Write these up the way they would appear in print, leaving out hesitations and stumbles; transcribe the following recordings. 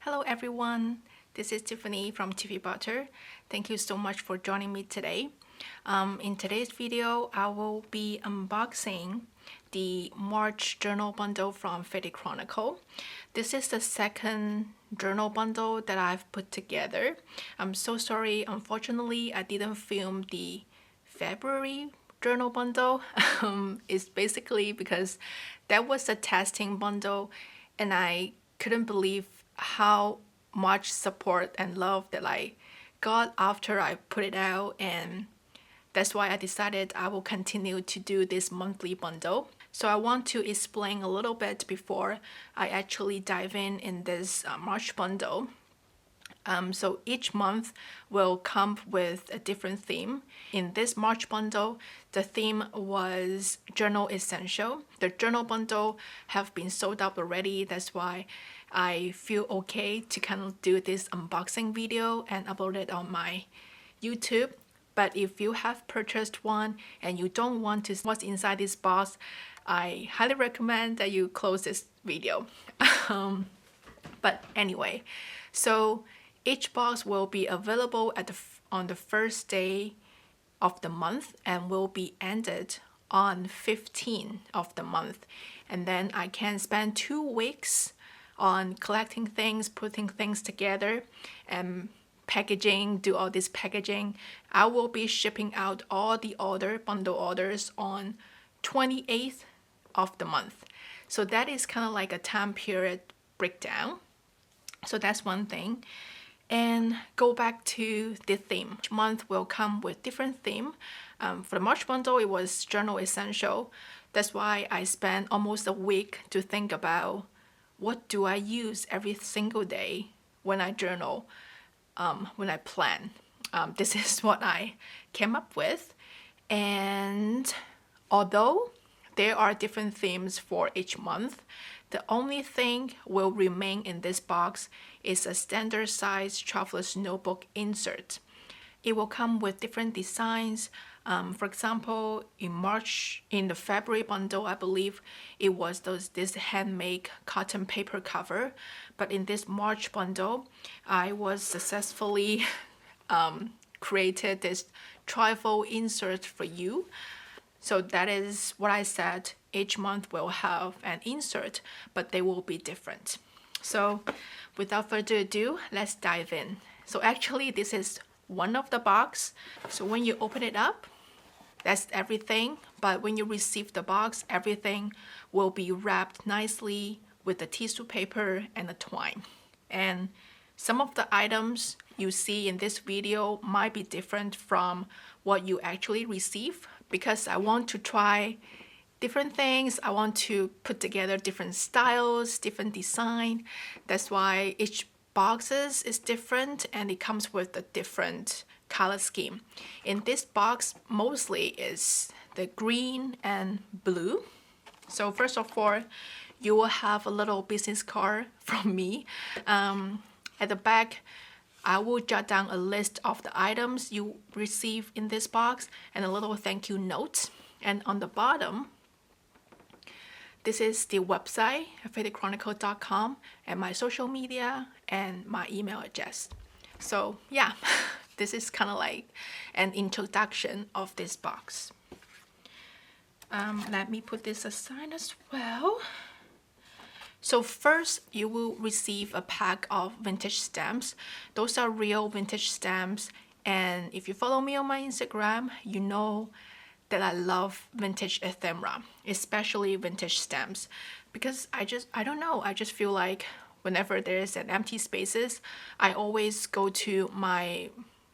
Hello everyone, this is Tiffany from TV Butter. Thank you so much for joining me today. In today's video, I will be unboxing the March journal bundle from Chronicle. This is the second journal bundle that I've put together. I'm so sorry, unfortunately I didn't film the February journal bundle. It's basically because that was a testing bundle and I couldn't believe how much support and love that I got after I put it out, and that's why I decided I will continue to do this monthly bundle. So I want to explain a little bit before I actually dive in this March bundle. So each month will come with a different theme. In this March bundle, the theme was Journal Essential. The journal bundle have been sold out already. That's why I feel okay to kind of do this unboxing video and upload it on my YouTube. But if you have purchased one and you don't want to see what's inside this box, I highly recommend that you close this video. But anyway, so each box will be available on the first day of the month and will be ended on 15th of the month. And then I can spend 2 weeks on collecting things, putting things together, and packaging, do all this packaging. I will be shipping out all the bundle orders on 28th of the month. So that is kind of like a time period breakdown. So that's one thing. And go back to the theme. Each month will come with different theme. For the March bundle, it was Journal Essential. That's why I spent almost a week to think about what do I use every single day when I journal, when I plan. This is what I came up with. And although there are different themes for each month, the only thing will remain in this box is a standard size traveler's notebook insert. It will come with different designs. For example, in the February bundle, I believe it was this handmade cotton paper cover. But in this March bundle, I was successfully created this trifold insert for you. So that is what I said. Each month will have an insert, but they will be different. So without further ado, let's dive in. So actually this is one of the box. So when you open it up, that's everything. But when you receive the box, everything will be wrapped nicely with the tissue paper and the twine. And some of the items you see in this video might be different from what you actually receive, because I want to try different things. I want to put together different styles, different design. That's why each boxes is different and it comes with a different color scheme. In this box, mostly is the green and blue. So first of all, you will have a little business card from me. At the back, I will jot down a list of the items you receive in this box and a little thank you note. And on the bottom, this is the website, chronicle.com, and my social media and my email address. So yeah, this is kind of like an introduction of this box. Let me put this aside as well. So first, you will receive a pack of vintage stamps. Those are real vintage stamps. And if you follow me on my Instagram, you know that I love vintage ephemera, especially vintage stamps. Because I don't know, I just feel like whenever there's an empty spaces, I always go to my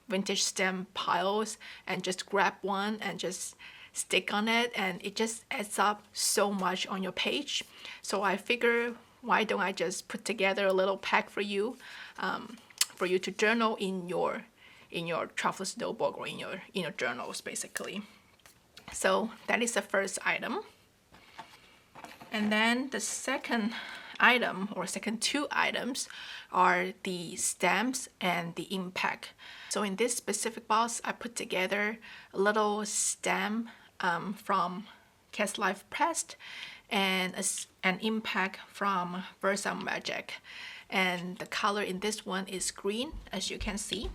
vintage stamp piles and just grab one and just stick on it, and it just adds up so much on your page. So I figure, why don't I just put together a little pack for you to journal in your traveler's notebook or in your journals basically. So that is the first item. And then the second item, or second 2 items, are the stamps and the impact. So in this specific box, I put together a little stamp from Cast Life Pressed, and an impact from Versa Magic. And the color in this one is green, as you can see.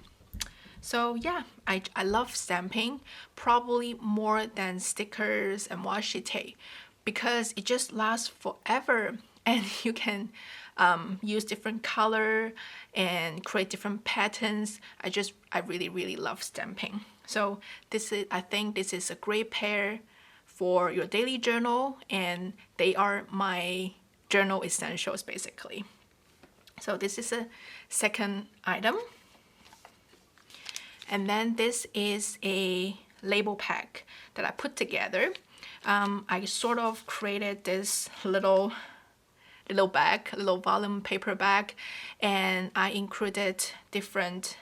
So yeah, I love stamping, probably more than stickers and washi tape, because it just lasts forever and you can use different color and create different patterns. I really love stamping. So I think this is a great pair for your daily journal, and they are my journal essentials basically. So this is a second item. And then this is a label pack that I put together. I sort of created this little bag, little volume paper bag, and I included different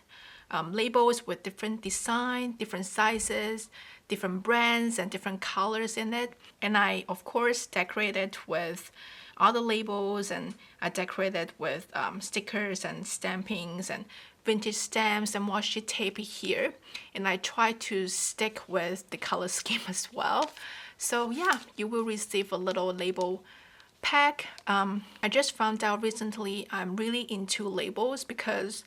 labels with different design, different sizes, different brands, and different colors in it. And I, of course, decorated with other labels, and I decorated with stickers and stampings and vintage stamps and washi tape here. And I try to stick with the color scheme as well. So yeah, you will receive a little label pack. I just found out recently I'm really into labels, because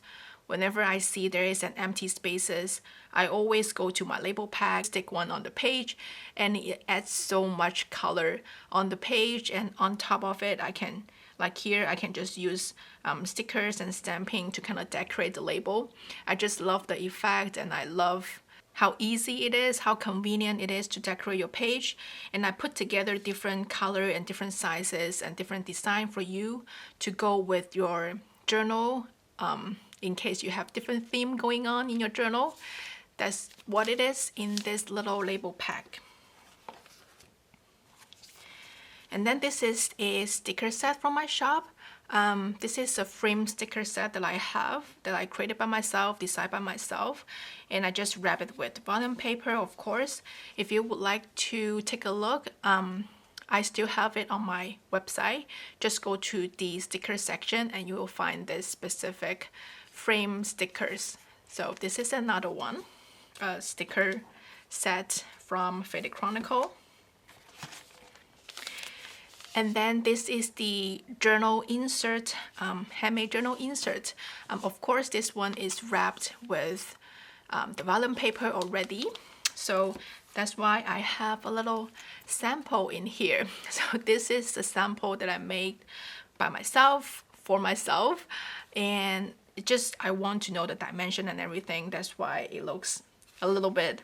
whenever I see there is an empty spaces, I always go to my label pack, stick one on the page, and it adds so much color on the page. And on top of it, I can, like here, I can just use stickers and stamping to kind of decorate the label. I just love the effect, and I love how easy it is, how convenient it is to decorate your page. And I put together different color and different sizes and different design for you to go with your journal, in case you have different theme going on in your journal. That's what it is in this little label pack. And then this is a sticker set from my shop. This is a frame sticker set that I have, that I created by myself, designed by myself, and I just wrap it with volume paper, of course. If you would like to take a look, I still have it on my website. Just go to the sticker section and you will find this specific frame stickers. So this is another one, a sticker set from Chronicle. And then this is the journal insert, handmade journal insert. Of course, this one is wrapped with the vellum paper already. So that's why I have a little sample in here. So this is the sample that I made by myself, for myself. And it just, I want to know the dimension and everything. That's why it looks a little bit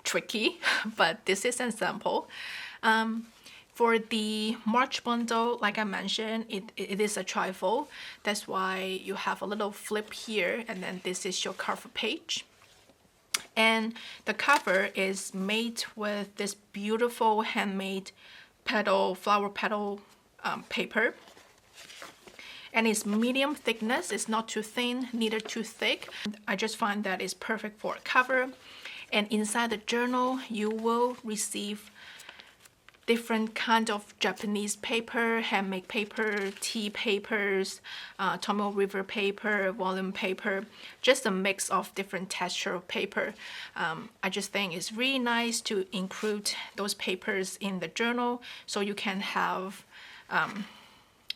tricky, but this is a sample. For the March bundle, like I mentioned, it is a trifold. That's why you have a little flip here, and then this is your cover page. And the cover is made with this beautiful handmade flower petal paper. And it's medium thickness. It's not too thin, neither too thick. I just find that it's perfect for a cover. And inside the journal, you will receive different kind of Japanese paper, handmade paper, tea papers, Tomoe River paper, volume paper, just a mix of different texture of paper. I just think it's really nice to include those papers in the journal, so you can have,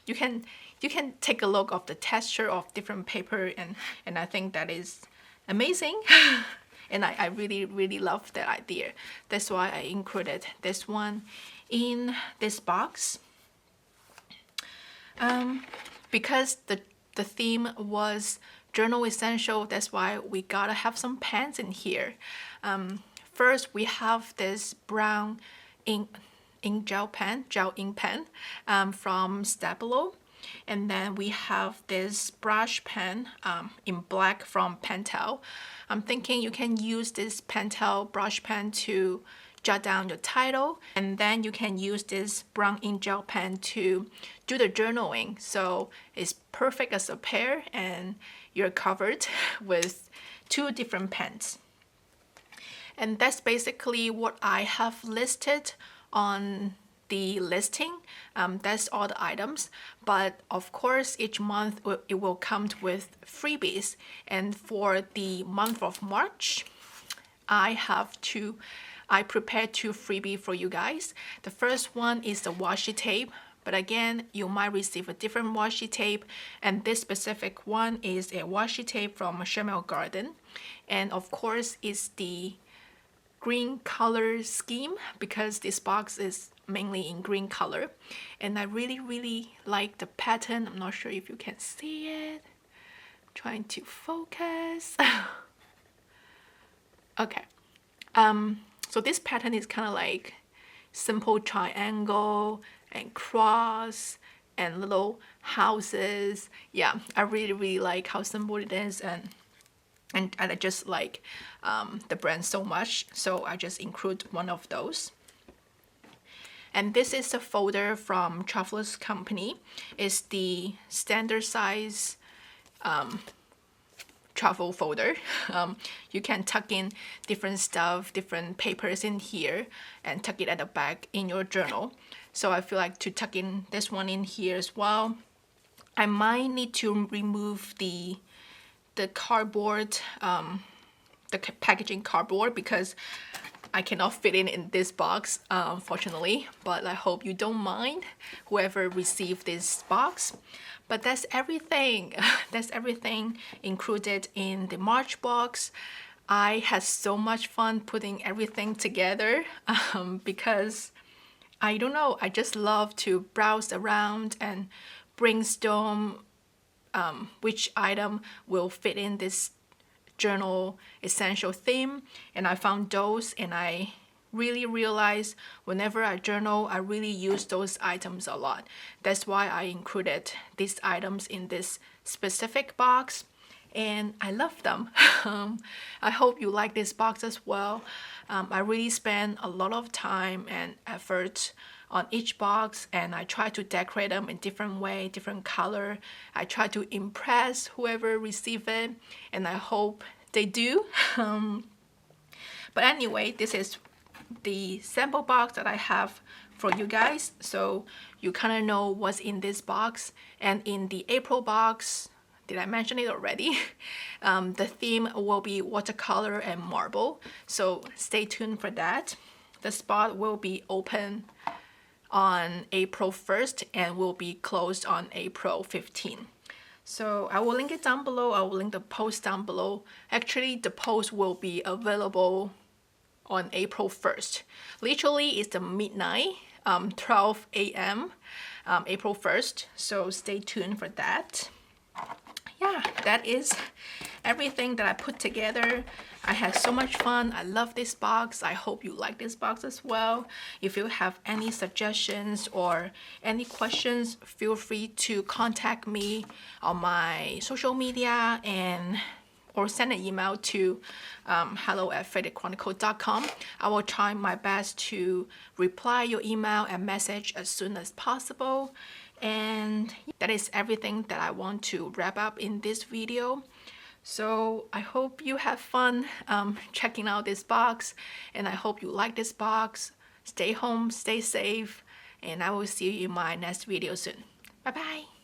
you can take a look of the texture of different paper, and I think that is amazing. And I really love that idea. That's why I included this one in this box. Because the theme was journal essential, that's why we gotta have some pens in here. First, we have this brown gel ink pen from Stabilo. And then we have this brush pen in black from Pentel. I'm thinking you can use this Pentel brush pen to jot down your title, and then you can use this brown ink gel pen to do the journaling. So it's perfect as a pair, and you're covered with two different pens. And that's basically what I have listed on the listing. That's all the items, but of course each month it will come with freebies. And for the month of March, I have two I prepared 2 freebies for you guys. The first one is the washi tape, but again, you might receive a different washi tape, and this specific one is a washi tape from Chanel Garden, and of course it's the green color scheme because this box is mainly in green color, and I really like the pattern. I'm not sure if you can see it. Trying to focus. Okay. So this pattern is kind of like simple triangle and cross and little houses. Yeah, I really like how simple it is, and I just like the brand so much, so I just include one of those. And this is a folder from Traveler's Company. It's the standard size travel folder. You can tuck in different stuff, different papers in here, and tuck it at the back in your journal. So I feel like to tuck in this one in here as well. I might need to remove the cardboard, the packaging cardboard, because I cannot fit it in this box, unfortunately, but I hope you don't mind, whoever received this box. But that's everything. That's everything included in the March box. I had so much fun putting everything together because I don't know, I just love to browse around and brainstorm which item will fit in this journal essential theme, and I found those, and I really realized whenever I journal, I really use those items a lot. That's why I included these items in this specific box, and I love them. I hope you like this box as well. I really spend a lot of time and effort on each box, and I try to decorate them in different way, different color. I try to impress whoever receive it, and I hope they do. But anyway, this is the sample box that I have for you guys, so you kind of know what's in this box. And in the April box, did I mention it already? The theme will be watercolor and marble, so stay tuned for that. The spot will be open on April 1st and will be closed on April 15th. So I will link it down below. I will link the post down below. Actually, the post will be available on April 1st. Literally, it's the midnight, 12 a.m. April 1st. So stay tuned for that. Yeah, that is everything that I put together. I had so much fun. I love this box. I hope you like this box as well. If you have any suggestions or any questions, feel free to contact me on my social media or send an email to hello@fadedchronicle.com. I will try my best to reply your email and message as soon as possible. And that is everything that I want to wrap up in this video. So I hope you have fun checking out this box, and I hope you like this box. Stay home, stay safe, and I will see you in my next video soon. Bye bye.